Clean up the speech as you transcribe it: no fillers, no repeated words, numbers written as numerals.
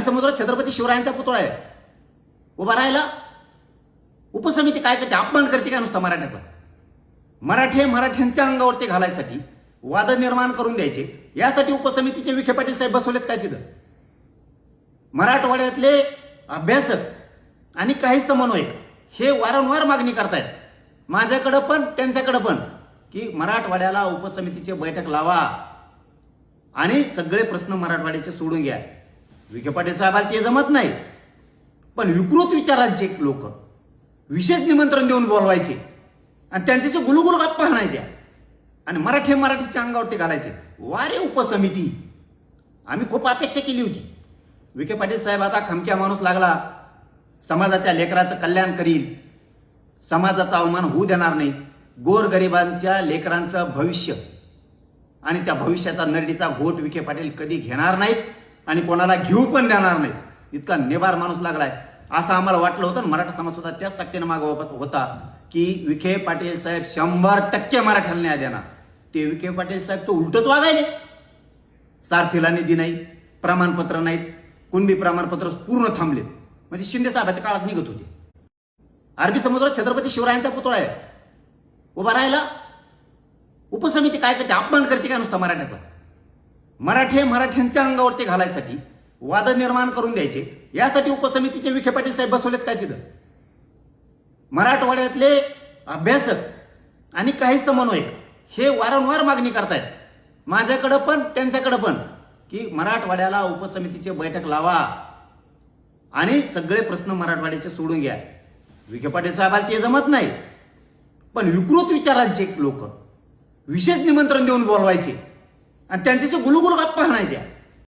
समुद्रात छत्रपती शिवरायांचा पुतळा आहे, उभा राहिला. उपसमिती काय करते? अपमान करते का नुसता मराठ्याचा? मराठ्यांच्या अंगावरती घालायसाठी वाद निर्माण करून द्यायचे, यासाठी उपसमितीचे विखे पाटील साहेब बसवलेत काय तिथं? मराठवाड्यातले अभ्यासक आणि काही समन्वयक हे वारंवार मागणी करतायत, माझ्याकडे पण त्यांच्याकडे पण, की मराठवाड्याला उपसमितीची बैठक लावा आणि सगळे प्रश्न मराठवाड्याचे सोडून घ्या. विखे पाटील साहेबांना ते जमत नाही, पण विकृत विचारांचे लोक विशेष निमंत्रण देऊन बोलवायचे आणि त्यांच्याशी गुलुगुलू गप्पा हाणायच्या आणि मराठीच्या अंगावरती घालायचे. वारे उपसमिती, आम्ही खूप अपेक्षा केली होती. विखे पाटील साहेब आता खमक्या माणूस लागला, समाजाच्या लेकराचं कल्याण करील, समाजाचा अवमान होऊ देणार नाही, गोरगरिबांच्या लेकरांचं भविष्य आणि त्या भविष्याचा नरडीचा घोट विखे पाटील कधी घेणार नाहीत आणि कोणाला घेऊ पण देणार नाहीत. इतका नेबार माणूस लागलाय असं आम्हाला वाटलं होतं. मराठा समाज सुद्धा त्याच ताकदीने मागवत होता की विखे पाटील साहेब 100% मराठ्याला न्याय देणार. ते विखे पाटील साहेब तो उलटच वागायले. सारथीला निधी नाही, प्रमाणपत्र नाहीत, कुणबी प्रमाणपत्र पूर्ण थांबलेत. म्हणजे शिंदे साहेबाच्या काळात निघत होते. अरबी समुद्रात छत्रपती शिवरायांचा पुतळा आहे, उभा राहिला. उपसमिती काय करते? अपमान करते का नुसता मराठ्याचा? मराठ्यांच्या अंगावरती घालायसाठी वाद निर्माण करून द्यायचे, यासाठी उपसमितीचे विखे पाटील साहेब बसवलेत काय तिथं? मराठवाड्यातले अभ्यासक आणि काही समन्वयक हे वारंवार मागणी करतायत, माझ्याकडे पण त्यांच्याकडे पण, की मराठवाड्याला उपसमितीची बैठक लावा आणि सगळे प्रश्न मराठवाड्याचे सोडून घ्या. विखे पाटील साहेबांना ते जमत नाही, पण विकृत विचारांचे लोक विशेष निमंत्रण देऊन बोलवायचे आणि त्यांच्याशी गुलुगुलू गप्पा हाणायच्या